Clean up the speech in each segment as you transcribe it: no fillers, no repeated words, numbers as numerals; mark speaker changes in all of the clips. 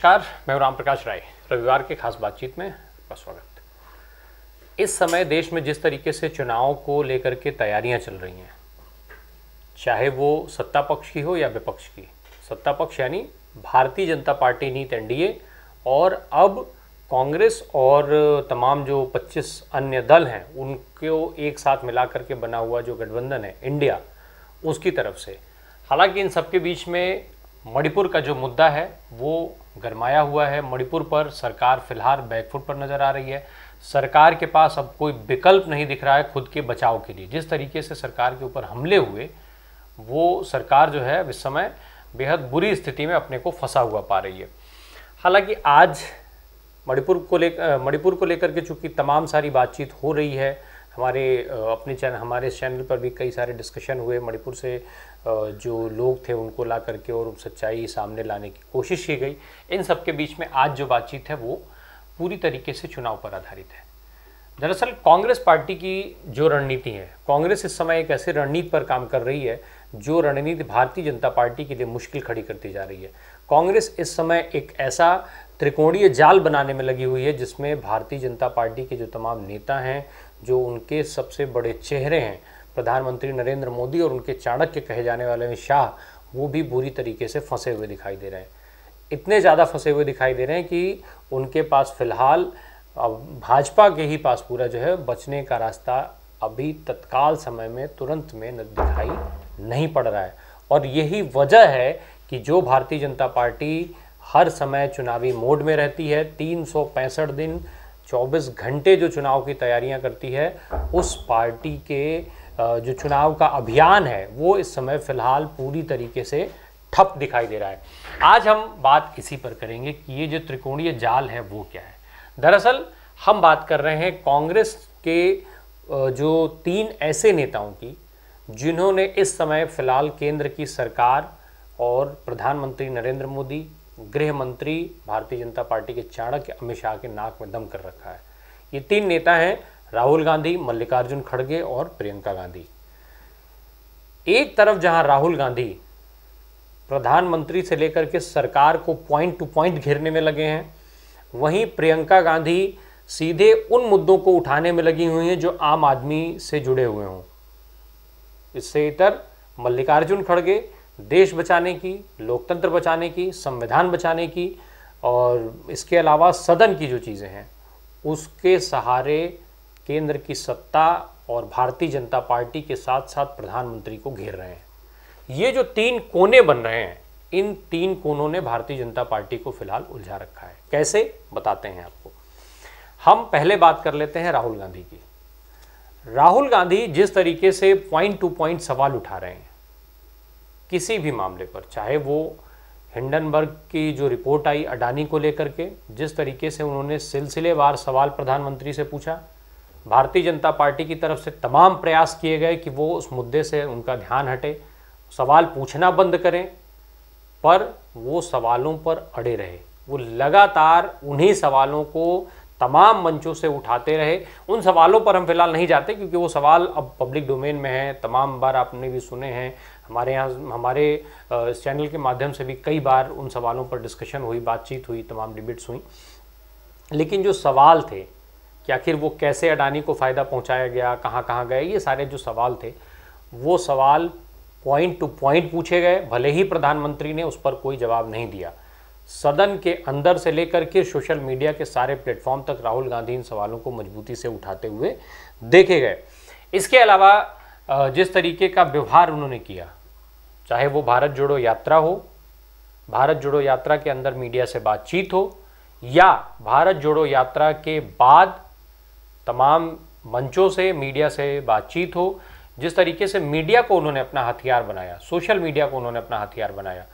Speaker 1: नमस्कार, मैं हूं राम प्रकाश राय। रविवार के खास बातचीत में आपका स्वागत। इस समय देश में जिस तरीके से चुनाव को लेकर के तैयारियां चल रही हैं, चाहे वो सत्ता पक्ष की हो या विपक्ष की, सत्ता पक्ष यानी भारतीय जनता पार्टी नीत एनडीए और अब कांग्रेस और तमाम जो 25 अन्य दल हैं उनको एक साथ मिला करके बना हुआ जो गठबंधन है इंडिया, उसकी तरफ से। हालांकि इन सबके बीच में मणिपुर का जो मुद्दा है वो गरमाया हुआ है। मणिपुर पर सरकार फिलहाल बैकफुट पर नजर आ रही है। सरकार के पास अब कोई विकल्प नहीं दिख रहा है खुद के बचाव के लिए। जिस तरीके से सरकार के ऊपर हमले हुए, वो सरकार जो है इस समय बेहद बुरी स्थिति में अपने को फंसा हुआ पा रही है। हालांकि आज मणिपुर को लेकर के चूँकि तमाम सारी बातचीत हो रही है, हमारे चैनल पर भी कई सारे डिस्कशन हुए। मणिपुर से जो लोग थे उनको ला करके और सच्चाई सामने लाने की कोशिश की गई। इन सब के बीच में आज जो बातचीत है वो पूरी तरीके से चुनाव पर आधारित है। दरअसल कांग्रेस पार्टी की जो रणनीति है, कांग्रेस इस समय एक ऐसी रणनीति पर काम कर रही है जो रणनीति भारतीय जनता पार्टी के लिए मुश्किल खड़ी करती जा रही है। कांग्रेस इस समय एक ऐसा त्रिकोणीय जाल बनाने में लगी हुई है जिसमें भारतीय जनता पार्टी के जो तमाम नेता हैं, जो उनके सबसे बड़े चेहरे हैं, प्रधानमंत्री नरेंद्र मोदी और उनके चाणक्य कहे जाने वाले अमित शाह, वो भी बुरी तरीके से फंसे हुए दिखाई दे रहे हैं। इतने ज़्यादा फंसे हुए दिखाई दे रहे हैं कि उनके पास फिलहाल भाजपा के ही पास पूरा जो है बचने का रास्ता अभी तत्काल समय में तुरंत में दिखाई नहीं पड़ रहा है। और यही वजह है कि जो भारतीय जनता पार्टी हर समय चुनावी मोड में रहती है, 365 दिन 24 घंटे जो चुनाव की तैयारियां करती है, उस पार्टी के जो चुनाव का अभियान है वो इस समय फिलहाल पूरी तरीके से ठप दिखाई दे रहा है। आज हम बात इसी पर करेंगे कि ये जो त्रिकोणीय जाल है वो क्या है। दरअसल हम बात कर रहे हैं कांग्रेस के जो 3 ऐसे नेताओं की जिन्होंने इस समय फिलहाल केंद्र की सरकार और प्रधानमंत्री नरेंद्र मोदी, गृह मंत्री भारतीय जनता पार्टी के चाणक्य अमित शाह के नाक में दम कर रखा है। ये 3 नेता हैं राहुल गांधी, मल्लिकार्जुन खड़गे और प्रियंका गांधी। एक तरफ जहां राहुल गांधी प्रधानमंत्री से लेकर के सरकार को पॉइंट टू पॉइंट घेरने में लगे हैं, वहीं प्रियंका गांधी सीधे उन मुद्दों को उठाने में लगी हुई हैं जो आम आदमी से जुड़े हुए हों। इससे इतर मल्लिकार्जुन खड़गे देश बचाने की, लोकतंत्र बचाने की, संविधान बचाने की और इसके अलावा सदन की जो चीज़ें हैं उसके सहारे केंद्र की सत्ता और भारतीय जनता पार्टी के साथ साथ प्रधानमंत्री को घेर रहे हैं। ये जो 3 कोने बन रहे हैं, इन 3 कोनों ने भारतीय जनता पार्टी को फिलहाल उलझा रखा है। कैसे, बताते हैं आपको। हम पहले बात कर लेते हैं राहुल गांधी की। राहुल गांधी जिस तरीके से पॉइंट टू पॉइंट सवाल उठा रहे हैं किसी भी मामले पर, चाहे वो हिंडनबर्ग की जो रिपोर्ट आई अडानी को लेकर के, जिस तरीके से उन्होंने सिलसिलेवार सवाल प्रधानमंत्री से पूछा, भारतीय जनता पार्टी की तरफ से तमाम प्रयास किए गए कि वो उस मुद्दे से उनका ध्यान हटे, सवाल पूछना बंद करें, पर वो सवालों पर अड़े रहे। वो लगातार उन्हीं सवालों को तमाम मंचों से उठाते रहे। उन सवालों पर हम फिलहाल नहीं जाते क्योंकि वो सवाल अब पब्लिक डोमेन में हैं, तमाम बार आपने भी सुने हैं। हमारे इस चैनल के माध्यम से भी कई बार उन सवालों पर डिस्कशन हुई, बातचीत हुई, तमाम डिबेट्स हुई। लेकिन जो सवाल थे कि आखिर वो कैसे अडानी को फ़ायदा पहुंचाया गया, कहाँ कहाँ गए, ये सारे जो सवाल थे वो सवाल पॉइंट टू पॉइंट पूछे गए। भले ही प्रधानमंत्री ने उस पर कोई जवाब नहीं दिया, सदन के अंदर से लेकर के सोशल मीडिया के सारे प्लेटफॉर्म तक राहुल गांधी इन सवालों को मजबूती से उठाते हुए देखे गए। इसके अलावा जिस तरीके का व्यवहार उन्होंने किया, चाहे वो भारत जोड़ो यात्रा हो, भारत जोड़ो यात्रा के अंदर मीडिया से बातचीत हो, या भारत जोड़ो यात्रा के बाद तमाम मंचों से मीडिया से बातचीत हो, जिस तरीके से मीडिया को उन्होंने अपना हथियार बनाया, सोशल मीडिया को उन्होंने अपना हथियार बनाया,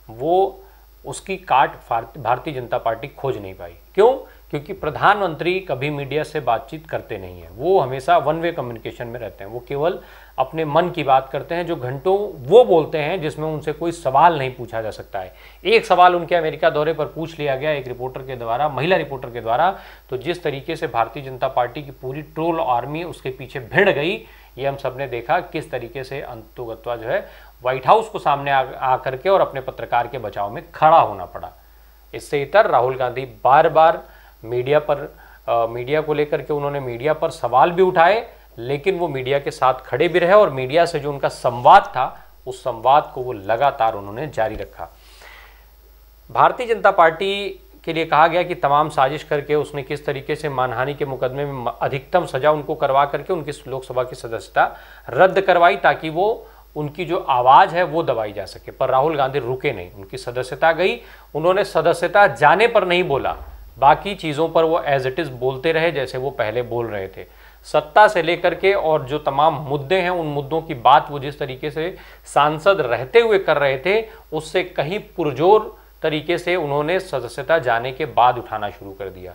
Speaker 1: वो उसकी काट भारतीय जनता पार्टी खोज नहीं पाई। क्यों? क्योंकि प्रधानमंत्री कभी मीडिया से बातचीत करते नहीं हैं। वो हमेशा वन वे कम्युनिकेशन में रहते हैं। वो केवल अपने मन की बात करते हैं, जो घंटों वो बोलते हैं जिसमें उनसे कोई सवाल नहीं पूछा जा सकता है। एक सवाल उनके अमेरिका दौरे पर पूछ लिया गया एक रिपोर्टर के द्वारा, महिला रिपोर्टर के द्वारा, तो जिस तरीके से भारतीय जनता पार्टी की पूरी ट्रोल आर्मी उसके पीछे भिड़ गई, ये हम सब ने देखा किस तरीके से अंतोगत्वा जो है व्हाइट हाउस को सामने आ करके और अपने पत्रकार के बचाव में खड़ा होना पड़ा। इससे इतर राहुल गांधी बार बार मीडिया को लेकर के उन्होंने मीडिया पर सवाल भी उठाए, लेकिन वो मीडिया के साथ खड़े भी रहे और मीडिया से जो उनका संवाद था उस संवाद को वो लगातार उन्होंने जारी रखा। भारतीय जनता पार्टी के लिए कहा गया कि तमाम साजिश करके उसने किस तरीके से मानहानि के मुकदमे में अधिकतम सजा उनको करवा करके उनकी लोकसभा की सदस्यता रद्द करवाई, ताकि वो उनकी जो आवाज़ है वो दबाई जा सके। पर राहुल गांधी रुके नहीं, उनकी सदस्यता गई। उन्होंने सदस्यता जाने पर नहीं बोला, बाकी चीज़ों पर वो एज इट इज़ बोलते रहे जैसे वो पहले बोल रहे थे। सत्ता से लेकर के और जो तमाम मुद्दे हैं उन मुद्दों की बात वो जिस तरीके से सांसद रहते हुए कर रहे थे, उससे कहीं पुरजोर तरीके से उन्होंने सदस्यता जाने के बाद उठाना शुरू कर दिया।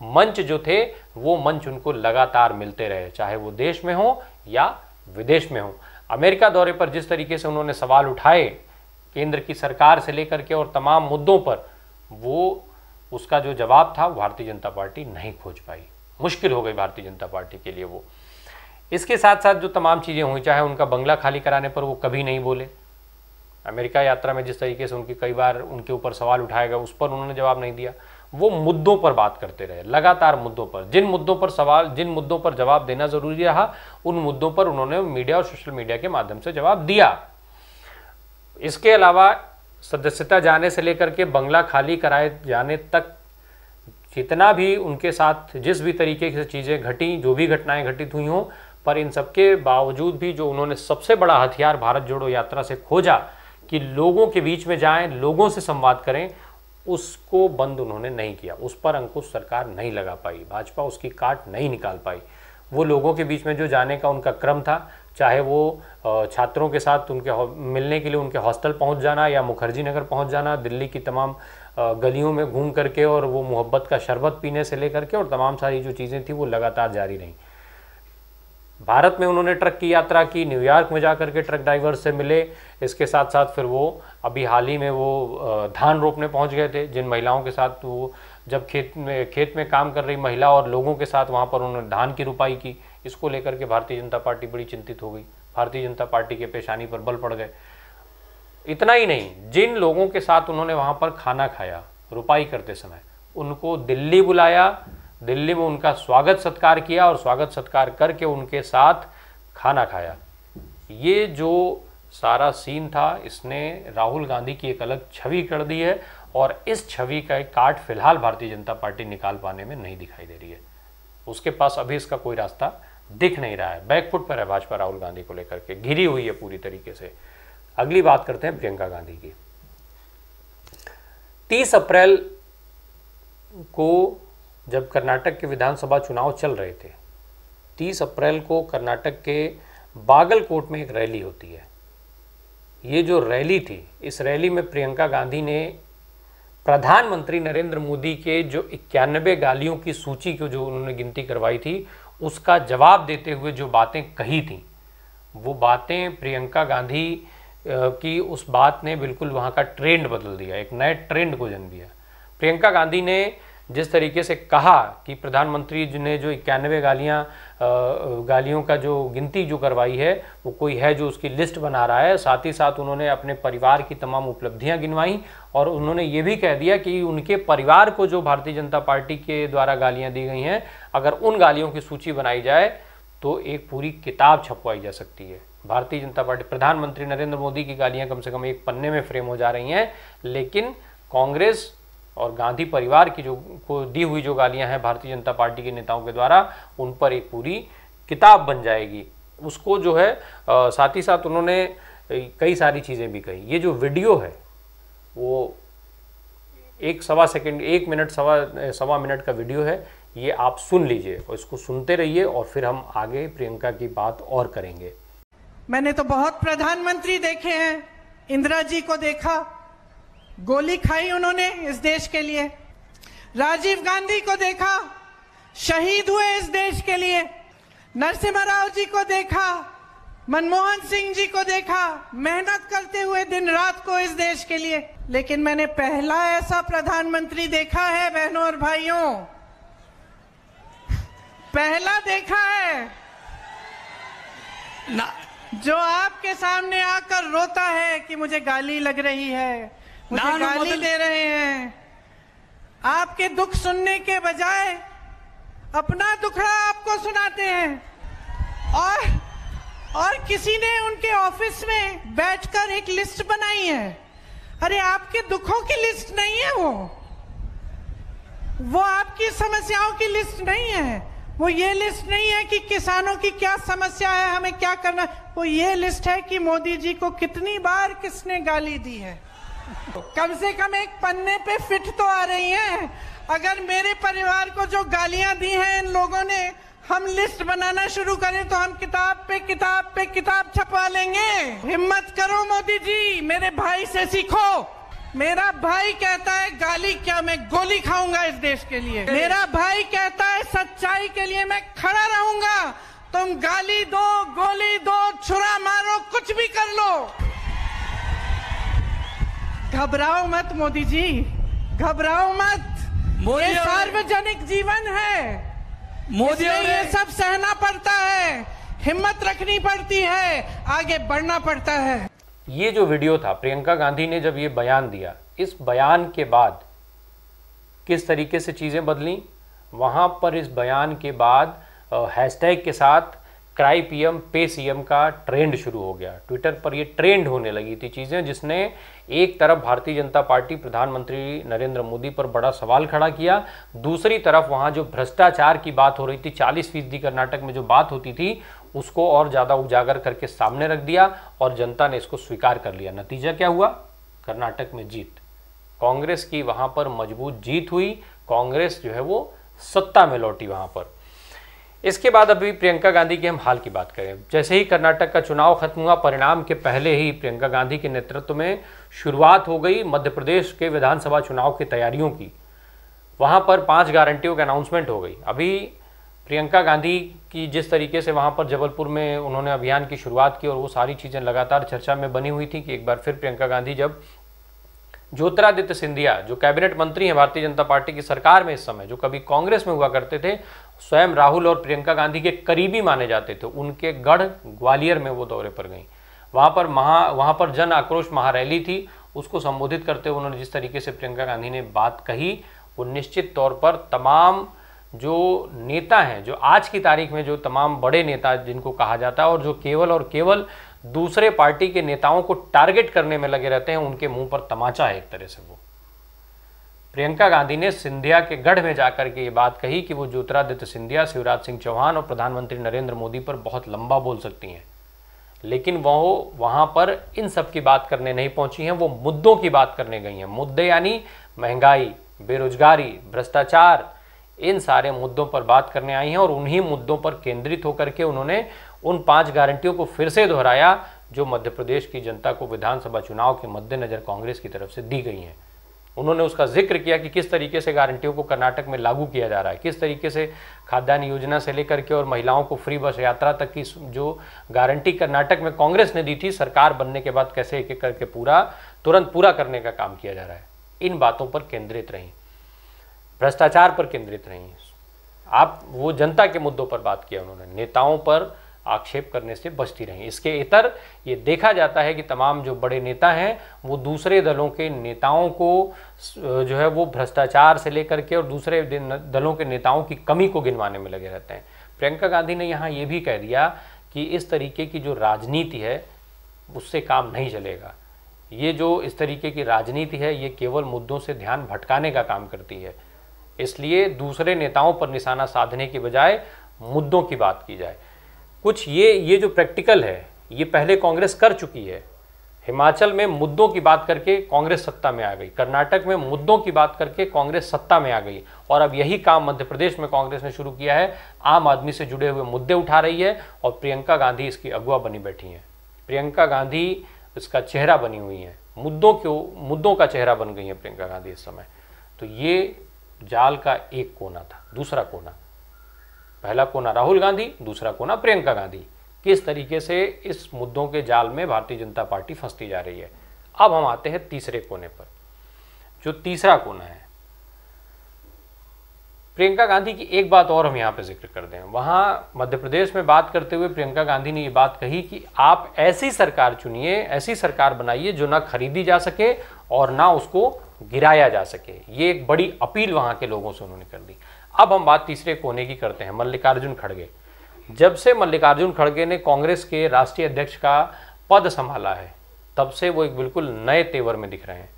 Speaker 1: मंच जो थे वो मंच उनको लगातार मिलते रहे, चाहे वो देश में हो या विदेश में हो। अमेरिका दौरे पर जिस तरीके से उन्होंने सवाल उठाए केंद्र की सरकार से लेकर के और तमाम मुद्दों पर, वो उसका जो जवाब था भारतीय जनता पार्टी नहीं खोज पाई। मुश्किल हो गई भारतीय जनता पार्टी के लिए वो। इसके साथ साथ जो तमाम चीज़ें हुई, चाहे उनका बंगला खाली कराने पर वो कभी नहीं बोले। अमेरिका यात्रा में जिस तरीके से उनकी कई बार उनके ऊपर सवाल उठाया गया, उस पर उन्होंने जवाब नहीं दिया। वो मुद्दों पर बात करते रहे, लगातार मुद्दों पर। जिन मुद्दों पर जवाब देना जरूरी रहा, उन मुद्दों पर उन्होंने मीडिया और सोशल मीडिया के माध्यम से जवाब दिया। इसके अलावा सदस्यता जाने से लेकर के बंगला खाली कराए जाने तक जितना भी उनके साथ जिस भी तरीके से चीज़ें घटी, जो भी घटनाएं घटित हुई हों, पर इन सबके बावजूद भी जो उन्होंने सबसे बड़ा हथियार भारत जोड़ो यात्रा से खोजा कि लोगों के बीच में जाएं, लोगों से संवाद करें, उसको बंद उन्होंने नहीं किया। उस पर अंकुश सरकार नहीं लगा पाई, भाजपा उसकी काट नहीं निकाल पाई। वो लोगों के बीच में जो जाने का उनका क्रम था, चाहे वो छात्रों के साथ उनके मिलने के लिए उनके हॉस्टल पहुंच जाना या मुखर्जी नगर पहुंच जाना, दिल्ली की तमाम गलियों में घूम करके और वो मोहब्बत का शरबत पीने से लेकर के और तमाम सारी जो चीज़ें थी वो लगातार जारी रहीं। भारत में उन्होंने ट्रक की यात्रा की, न्यूयॉर्क में जाकर के ट्रक ड्राइवर से मिले। इसके साथ साथ फिर वो अभी हाल ही में वो धान रोपने पहुंच गए थे, जिन महिलाओं के साथ वो जब खेत में काम कर रही महिला और लोगों के साथ वहाँ पर उन्होंने धान की रुपाई की। इसको लेकर के भारतीय जनता पार्टी बड़ी चिंतित हो गई, भारतीय जनता पार्टी के पेशानी पर बल पड़ गए। इतना ही नहीं, जिन लोगों के साथ उन्होंने वहाँ पर खाना खाया रुपाई करते समय, उनको दिल्ली बुलाया, दिल्ली में उनका स्वागत सत्कार किया और स्वागत सत्कार करके उनके साथ खाना खाया। ये जो सारा सीन था, इसने राहुल गांधी की एक अलग छवि कर दी है और इस छवि का एक काट फिलहाल भारतीय जनता पार्टी निकाल पाने में नहीं दिखाई दे रही है। उसके पास अभी इसका कोई रास्ता दिख नहीं रहा है। बैकफुट पर है भाजपा राहुल गांधी को लेकर के, घिरी हुई है पूरी तरीके से। अगली बात करते हैं प्रियंका गांधी की। 30 अप्रैल को जब कर्नाटक के विधानसभा चुनाव चल रहे थे, 30 अप्रैल को कर्नाटक के बागलकोट में एक रैली होती है। ये जो रैली थी, इस रैली में प्रियंका गांधी ने प्रधानमंत्री नरेंद्र मोदी के जो 91 गालियों की सूची को जो उन्होंने गिनती करवाई थी, उसका जवाब देते हुए जो बातें कही थी, वो बातें प्रियंका गांधी की उस बात ने बिल्कुल वहाँ का ट्रेंड बदल दिया, एक नए ट्रेंड को जन्म दिया। प्रियंका गांधी ने जिस तरीके से कहा कि प्रधानमंत्री जी ने जो 91 गालियों का जो गिनती जो करवाई है, वो कोई है जो उसकी लिस्ट बना रहा है। साथ ही साथ उन्होंने अपने परिवार की तमाम उपलब्धियां गिनवाई और उन्होंने ये भी कह दिया कि उनके परिवार को जो भारतीय जनता पार्टी के द्वारा गालियां दी गई हैं, अगर उन गालियों की सूची बनाई जाए तो एक पूरी किताब छपवाई जा सकती है। भारतीय जनता पार्टी, प्रधानमंत्री नरेंद्र मोदी की गालियां कम से कम एक पन्ने में फ्रेम हो जा रही हैं, लेकिन कांग्रेस और गांधी परिवार की जो को दी हुई जो गालियां हैं भारतीय जनता पार्टी के नेताओं के द्वारा, उन पर एक पूरी किताब बन जाएगी। उसको जो है साथ ही साथ उन्होंने कई सारी चीज़ें भी कही। ये जो वीडियो है वो 1 मिनट सवा मिनट का वीडियो है, ये आप सुन लीजिए और इसको सुनते रहिए और फिर हम आगे प्रियंका की बात और करेंगे।
Speaker 2: मैंने तो बहुत प्रधानमंत्री देखे हैं, इंदिरा जी को देखा, गोली खाई उन्होंने इस देश के लिए। राजीव गांधी को देखा, शहीद हुए इस देश के लिए। नरसिम्हा राव जी को देखा, मनमोहन सिंह जी को देखा, मेहनत करते हुए दिन रात को इस देश के लिए। लेकिन मैंने पहला ऐसा प्रधानमंत्री देखा है बहनों और भाइयों, पहला देखा है ना, जो आपके सामने आकर रोता है कि मुझे गाली लग रही है, मुझे गाली दे रहे हैं, आपके दुख सुनने के बजाय अपना दुखड़ा आपको सुनाते हैं। और किसी ने उनके ऑफिस में बैठकर एक लिस्ट बनाई है। अरे आपके दुखों की लिस्ट नहीं है वो आपकी समस्याओं की लिस्ट नहीं है। वो ये लिस्ट नहीं है कि किसानों की क्या समस्या है, हमें क्या करना। वो ये लिस्ट है कि मोदी जी को कितनी बार किसने गाली दी है। कम से कम एक पन्ने पे फिट तो आ रही है। अगर मेरे परिवार को जो गालियां दी हैं इन लोगों ने, हम लिस्ट बनाना शुरू करें तो हम किताब पे किताब छपवा लेंगे। हिम्मत करो मोदी जी, मेरे भाई से सीखो। मेरा भाई कहता है गाली क्या, मैं गोली खाऊंगा इस देश के लिए। मेरा भाई कहता है सच्चाई के लिए मैं खड़ा रहूंगा। तुम गाली दो, गोली दो, छुरा मारो, कुछ भी कर लो, घबराओ मत मोदी जी, घबराओ मत। ये सार्वजनिक जीवन है, मोदी ये सब सहना पड़ता है, हिम्मत रखनी पड़ती है, आगे बढ़ना पड़ता है।
Speaker 1: ये जो वीडियो था, प्रियंका गांधी ने जब ये बयान दिया, इस बयान के बाद किस तरीके से चीज़ें बदली, वहाँ पर इस बयान के बाद हैशटैग के साथ क्राई पीएम पे सीएम का ट्रेंड शुरू हो गया। ट्विटर पर ये ट्रेंड होने लगी थी चीज़ें, जिसने एक तरफ भारतीय जनता पार्टी प्रधानमंत्री नरेंद्र मोदी पर बड़ा सवाल खड़ा किया, दूसरी तरफ वहाँ जो भ्रष्टाचार की बात हो रही थी, 40% कर्नाटक में जो बात होती थी, उसको और ज़्यादा उजागर करके सामने रख दिया और जनता ने इसको स्वीकार कर लिया। नतीजा क्या हुआ? कर्नाटक में जीत, कांग्रेस की वहाँ पर मजबूत जीत हुई। कांग्रेस जो है वो सत्ता में लौटी वहाँ पर। इसके बाद अभी प्रियंका गांधी की हम हाल की बात करें। जैसे ही कर्नाटक का चुनाव खत्म हुआ, परिणाम के पहले ही प्रियंका गांधी के नेतृत्व में शुरुआत हो गई मध्य प्रदेश के विधानसभा चुनाव की तैयारियों की। वहाँ पर 5 गारंटियों की अनाउंसमेंट हो गई। अभी प्रियंका गांधी की जिस तरीके से वहाँ पर जबलपुर में उन्होंने अभियान की शुरुआत की और वो सारी चीज़ें लगातार चर्चा में बनी हुई थी कि एक बार फिर प्रियंका गांधी जब ज्योतिरादित्य सिंधिया जो कैबिनेट मंत्री हैं भारतीय जनता पार्टी की सरकार में इस समय, जो कभी कांग्रेस में हुआ करते थे, स्वयं राहुल और प्रियंका गांधी के करीबी माने जाते थे, उनके गढ़ ग्वालियर में वो दौरे पर गईं। वहाँ पर जन आक्रोश महारैली थी। उसको संबोधित करते हुए उन्होंने जिस तरीके से प्रियंका गांधी ने बात कही, वो निश्चित तौर पर तमाम जो नेता हैं, जो आज की तारीख में जो तमाम बड़े नेता जिनको कहा जाता है और जो केवल और केवल दूसरे पार्टी के नेताओं को टारगेट करने में लगे रहते हैं, उनके मुंह पर तमाचा है एक तरह से। वो प्रियंका गांधी ने सिंधिया के गढ़ में जाकर के ये बात कही कि वो ज्योतिरादित्य सिंधिया, शिवराज सिंह चौहान और प्रधानमंत्री नरेंद्र मोदी पर बहुत लंबा बोल सकती हैं, लेकिन वो वहाँ पर इन सब की बात करने नहीं पहुंची हैं, वो मुद्दों की बात करने गई हैं। मुद्दे यानी महंगाई, बेरोजगारी, भ्रष्टाचार, इन सारे मुद्दों पर बात करने आई हैं और उन्हीं मुद्दों पर केंद्रित होकर के उन्होंने उन 5 गारंटियों को फिर से दोहराया जो मध्य प्रदेश की जनता को विधानसभा चुनाव के मद्देनजर कांग्रेस की तरफ से दी गई हैं। उन्होंने उसका जिक्र किया कि किस तरीके से गारंटियों को कर्नाटक में लागू किया जा रहा है, किस तरीके से खाद्यान्न योजना से लेकर के और महिलाओं को फ्री बस यात्रा तक की जो गारंटी कर्नाटक में कांग्रेस ने दी थी, सरकार बनने के बाद कैसे एक एक करके तुरंत पूरा करने का काम किया जा रहा है। इन बातों पर केंद्रित रहीं, भ्रष्टाचार पर केंद्रित रहीं। आप वो जनता के मुद्दों पर बात किया उन्होंने, नेताओं पर आक्षेप करने से बचती रहीं। इसके इतर ये देखा जाता है कि तमाम जो बड़े नेता हैं वो दूसरे दलों के नेताओं को जो है वो भ्रष्टाचार से लेकर के और दूसरे दलों के नेताओं की कमी को गिनवाने में लगे रहते हैं। प्रियंका गांधी ने यहाँ ये भी कह दिया कि इस तरीके की जो राजनीति है उससे काम नहीं चलेगा। ये जो इस तरीके की राजनीति है ये केवल मुद्दों से ध्यान भटकाने का काम करती है, इसलिए दूसरे नेताओं पर निशाना साधने की बजाय मुद्दों की बात की जाए। कुछ ये जो प्रैक्टिकल है ये पहले कांग्रेस कर चुकी है। हिमाचल में मुद्दों की बात करके कांग्रेस सत्ता में आ गई, कर्नाटक में मुद्दों की बात करके कांग्रेस सत्ता में आ गई और अब यही काम मध्य प्रदेश में कांग्रेस ने शुरू किया है। आम आदमी से जुड़े हुए मुद्दे उठा रही है और प्रियंका गांधी इसकी अगुवा बनी बैठी हैं। प्रियंका गांधी इसका चेहरा बनी हुई है, मुद्दों का चेहरा बन गई है प्रियंका गांधी इस समय। तो ये जाल का एक कोना था। दूसरा कोना, पहला कोना राहुल गांधी, दूसरा कोना प्रियंका गांधी। किस तरीके से इस मुद्दों के जाल में भारतीय जनता पार्टी फंसती जा रही है। अब हम आते हैं तीसरे कोने पर। जो तीसरा कोना है, प्रियंका गांधी की एक बात और हम यहाँ पे जिक्र कर दें। वहाँ मध्य प्रदेश में बात करते हुए प्रियंका गांधी ने ये बात कही कि आप ऐसी सरकार चुनिए, ऐसी सरकार बनाइए जो ना खरीदी जा सके और ना उसको गिराया जा सके। ये एक बड़ी अपील वहाँ के लोगों से उन्होंने कर दी। अब हम बात तीसरे कोने की करते हैं, मल्लिकार्जुन खड़गे। जब से मल्लिकार्जुन खड़गे ने कांग्रेस के राष्ट्रीय अध्यक्ष का पद संभाला है, तब से वो एक बिल्कुल नए तेवर में दिख रहे हैं,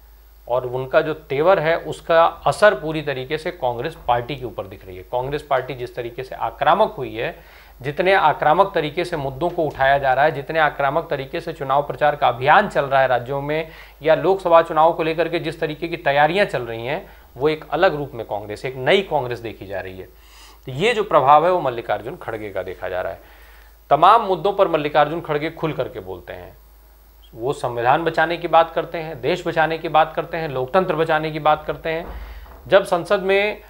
Speaker 1: और उनका जो तेवर है उसका असर पूरी तरीके से कांग्रेस पार्टी के ऊपर दिख रही है। कांग्रेस पार्टी जिस तरीके से आक्रामक हुई है, जितने आक्रामक तरीके से मुद्दों को उठाया जा रहा है, जितने आक्रामक तरीके से चुनाव प्रचार का अभियान चल रहा है राज्यों में, या लोकसभा चुनाव को लेकर के जिस तरीके की तैयारियां चल रही हैं, वो एक अलग रूप में कांग्रेस, एक नई कांग्रेस देखी जा रही है। तो ये जो प्रभाव है वो मल्लिकार्जुन खड़गे का देखा जा रहा है। तमाम मुद्दों पर मल्लिकार्जुन खड़गे खुल करके बोलते हैं। वो संविधान बचाने की बात करते हैं, देश बचाने की बात करते हैं, लोकतंत्र बचाने की बात करते हैं। जब संसद में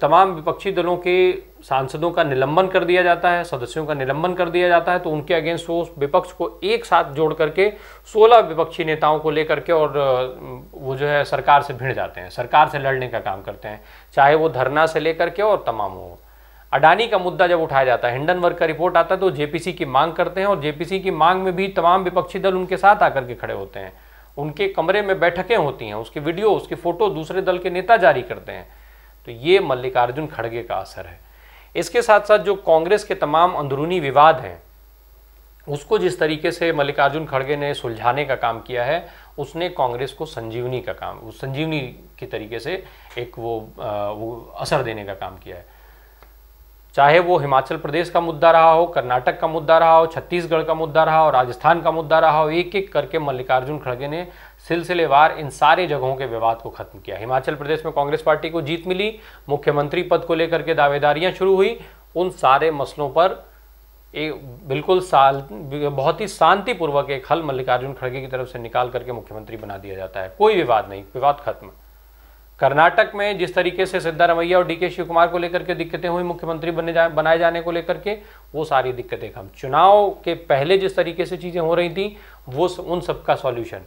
Speaker 1: तमाम विपक्षी दलों के सांसदों का निलंबन कर दिया जाता है, सदस्यों का निलंबन कर दिया जाता है, तो उनके अगेंस्ट वो विपक्ष को एक साथ जोड़ करके 16 विपक्षी नेताओं को लेकर के और वो जो है सरकार से भिड़ जाते हैं, सरकार से लड़ने का काम करते हैं, चाहे वो धरना से लेकर के और तमाम हो। अडानी का मुद्दा जब उठाया जाता है, हिंडनबर्ग का रिपोर्ट आता है, तो जेपीसी की मांग करते हैं, और जेपीसी की मांग में भी तमाम विपक्षी दल उनके साथ आकर के खड़े होते हैं। उनके कमरे में बैठकें होती हैं, उसके वीडियो, उसकी फोटो दूसरे दल के नेता जारी करते हैं। तो ये मल्लिकार्जुन खड़गे का असर है। इसके साथ साथ जो कांग्रेस के तमाम अंदरूनी विवाद हैं, उसको जिस तरीके से मल्लिकार्जुन खड़गे ने सुलझाने का काम किया है, उसने कांग्रेस को संजीवनी का काम, उस संजीवनी की तरीके से एक वो असर देने का काम किया है। चाहे वो हिमाचल प्रदेश का मुद्दा रहा हो, कर्नाटक का मुद्दा रहा हो, छत्तीसगढ़ का मुद्दा रहा हो, राजस्थान का मुद्दा रहा हो, एक एक करके मल्लिकार्जुन खड़गे ने सिलसिलेवार इन सारे जगहों के विवाद को खत्म किया। हिमाचल प्रदेश में कांग्रेस पार्टी को जीत मिली, मुख्यमंत्री पद को लेकर के दावेदारियां शुरू हुई, उन सारे मसलों पर एक बिल्कुल बहुत ही शांतिपूर्वक एक हल मल्लिकार्जुन खड़गे की तरफ से निकाल करके मुख्यमंत्री बना दिया जाता है। कोई विवाद नहीं, विवाद खत्म। कर्नाटक में जिस तरीके से सिद्धारमैया और डीके शिव कुमार को लेकर के दिक्कतें हुई मुख्यमंत्री बनाए जाने को लेकर के, वो सारी दिक्कतें कम। चुनाव के पहले जिस तरीके से चीज़ें हो रही थी, वो उन सब का सॉल्यूशन,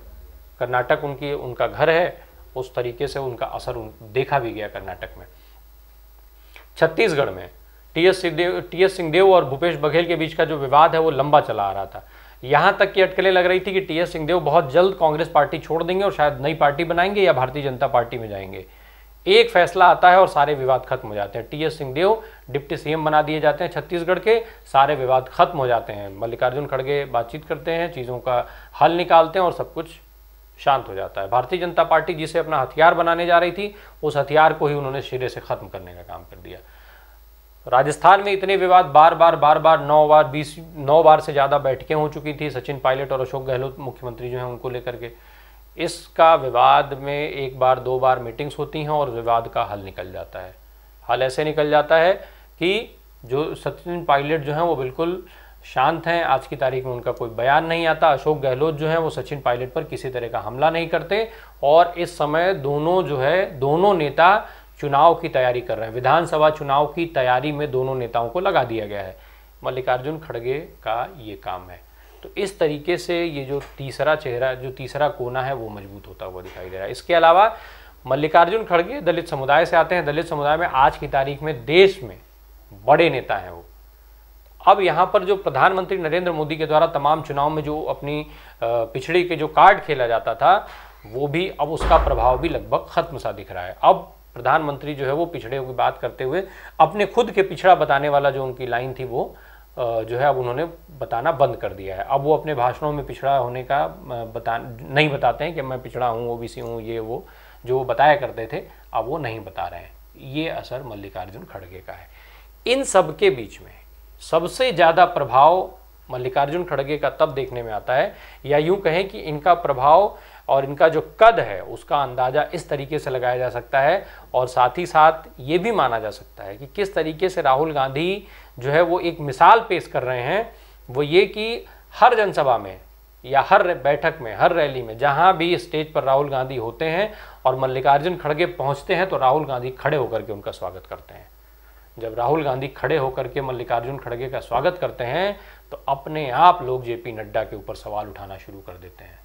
Speaker 1: कर्नाटक उनका घर है, उस तरीके से उनका असर देखा भी गया कर्नाटक में। छत्तीसगढ़ में टीएस सिंहदेव और भूपेश बघेल के बीच का जो विवाद है वो लंबा चला आ रहा था। यहाँ तक की अटकलें लग रही थी कि टीएस सिंहदेव बहुत जल्द कांग्रेस पार्टी छोड़ देंगे और शायद नई पार्टी बनाएंगे या भारतीय जनता पार्टी में जाएंगे। एक फैसला आता है और सारे विवाद खत्म हो जाते हैं। टीएस सिंहदेव डिप्टी सीएम बना दिए जाते हैं छत्तीसगढ़ के, सारे विवाद खत्म हो जाते हैं। मल्लिकार्जुन खड़गे बातचीत करते हैं, चीज़ों का हल निकालते हैं और सब कुछ शांत हो जाता है। भारतीय जनता पार्टी जिसे अपना हथियार बनाने जा रही थी, उस हथियार को ही उन्होंने सिरे से खत्म करने का काम कर दिया। राजस्थान में इतने विवाद बार बार 9 बार से ज़्यादा बैठकें हो चुकी थी सचिन पायलट और अशोक गहलोत मुख्यमंत्री जो हैं उनको लेकर के। इसका विवाद में एक बार 2 बार मीटिंग्स होती हैं और विवाद का हल निकल जाता है। हल ऐसे निकल जाता है कि जो सचिन पायलट जो हैं वो बिल्कुल शांत हैं, आज की तारीख में उनका कोई बयान नहीं आता। अशोक गहलोत जो हैं वो सचिन पायलट पर किसी तरह का हमला नहीं करते, और इस समय दोनों नेता चुनाव की तैयारी कर रहे हैं। विधानसभा चुनाव की तैयारी में दोनों नेताओं को लगा दिया गया है। मल्लिकार्जुन खड़गे का ये काम है। तो इस तरीके से ये जो तीसरा चेहरा, जो तीसरा कोना है, वो मजबूत होता हुआ दिखाई दे रहा है। इसके अलावा मल्लिकार्जुन खड़गे दलित समुदाय से आते हैं। दलित समुदाय में आज की तारीख में देश में बड़े नेता हैं वो। अब यहाँ पर जो प्रधानमंत्री नरेंद्र मोदी के द्वारा तमाम चुनाव में जो अपनी पिछड़ी के जो कार्ड खेला जाता था, वो भी अब उसका प्रभाव भी लगभग खत्म सा दिख रहा है। अब प्रधानमंत्री जो है वो पिछड़े की बात करते हुए अपने खुद के पिछड़ा बताने वाला जो उनकी लाइन थी, वो जो है अब उन्होंने बताना बंद कर दिया है। अब वो अपने भाषणों में पिछड़ा होने का नहीं बताते हैं कि मैं पिछड़ा हूँ, ओबीसी हूँ, ये वो जो वो बताया करते थे, अब वो नहीं बता रहे हैं। ये असर मल्लिकार्जुन खड़गे का है। इन सब के बीच में सबसे ज़्यादा प्रभाव मल्लिकार्जुन खड़गे का तब देखने में आता है, या यूँ कहें कि इनका प्रभाव और इनका जो कद है उसका अंदाज़ा इस तरीके से लगाया जा सकता है, और साथ ही साथ ये भी माना जा सकता है कि किस तरीके से राहुल गांधी जो है वो एक मिसाल पेश कर रहे हैं। वो ये कि हर जनसभा में या हर बैठक में, हर रैली में, जहाँ भी स्टेज पर राहुल गांधी होते हैं और मल्लिकार्जुन खड़गे पहुँचते हैं, तो राहुल गांधी खड़े होकर के उनका स्वागत करते हैं। जब राहुल गांधी खड़े होकर के मल्लिकार्जुन खड़गे का स्वागत करते हैं, तो अपने आप लोग जेपी नड्डा के ऊपर सवाल उठाना शुरू कर देते हैं।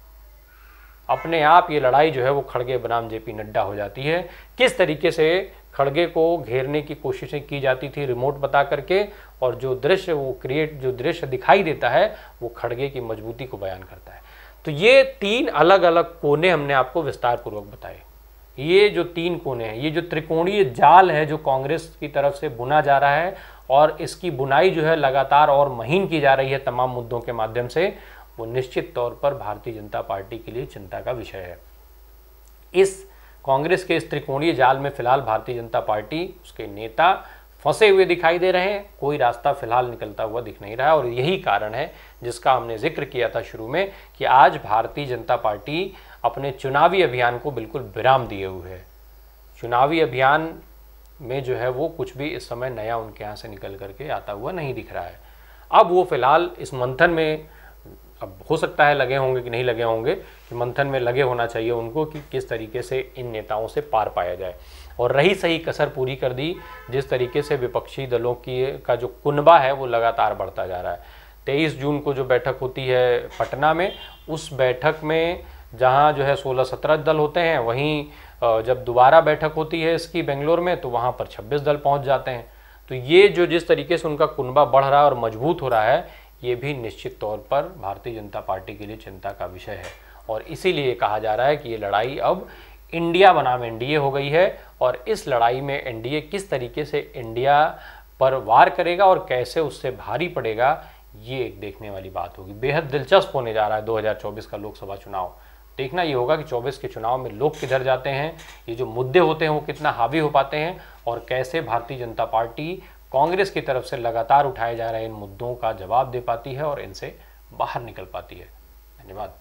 Speaker 1: अपने आप ये लड़ाई जो है वो खड़गे बनाम जेपी नड्डा हो जाती है। किस तरीके से खड़गे को घेरने की कोशिशें की जाती थी रिमोट बता करके, और जो दृश्य दिखाई देता है वो खड़गे की मजबूती को बयान करता है। तो ये 3 अलग अलग कोने हमने आपको विस्तार पूर्वक बताए। ये जो तीन कोने हैं, ये जो त्रिकोणीय जाल है जो कांग्रेस की तरफ से बुना जा रहा है और इसकी बुनाई जो है लगातार और महीन की जा रही है तमाम मुद्दों के माध्यम से, वो निश्चित तौर पर भारतीय जनता पार्टी के लिए चिंता का विषय है। इस कांग्रेस के इस त्रिकोणीय जाल में फिलहाल भारतीय जनता पार्टी, उसके नेता फंसे हुए दिखाई दे रहे हैं, कोई रास्ता फिलहाल निकलता हुआ दिख नहीं रहा। और यही कारण है जिसका हमने जिक्र किया था शुरू में कि आज भारतीय जनता पार्टी अपने चुनावी अभियान को बिल्कुल विराम दिए हुए है। चुनावी अभियान में जो है वो कुछ भी इस समय नया उनके यहाँ से निकल करके आता हुआ नहीं दिख रहा है। अब वो फिलहाल इस मंथन में, अब हो सकता है लगे होंगे कि नहीं लगे होंगे, कि मंथन में लगे होना चाहिए उनको कि किस तरीके से इन नेताओं से पार पाया जाए। और रही सही कसर पूरी कर दी जिस तरीके से विपक्षी दलों का जो कुनबा है वो लगातार बढ़ता जा रहा है। 23 जून को जो बैठक होती है पटना में, उस बैठक में जहां जो है 16-17 दल होते हैं, वहीं जब दोबारा बैठक होती है इसकी बेंगलोर में तो वहां पर 26 दल पहुंच जाते हैं। तो ये जो जिस तरीके से उनका कुनबा बढ़ रहा है और मजबूत हो रहा है, ये भी निश्चित तौर पर भारतीय जनता पार्टी के लिए चिंता का विषय है। और इसीलिए कहा जा रहा है कि ये लड़ाई अब इंडिया बनाम एनडीए हो गई है और इस लड़ाई में एनडीए किस तरीके से इंडिया पर वार करेगा और कैसे उससे भारी पड़ेगा, ये एक देखने वाली बात होगी। बेहद दिलचस्प होने जा रहा है 2024 का लोकसभा चुनाव। देखना ये होगा कि 24 के चुनाव में लोग किधर जाते हैं, ये जो मुद्दे होते हैं वो कितना हावी हो पाते हैं और कैसे भारतीय जनता पार्टी कांग्रेस की तरफ से लगातार उठाए जा रहे इन मुद्दों का जवाब दे पाती है और इनसे बाहर निकल पाती है। धन्यवाद।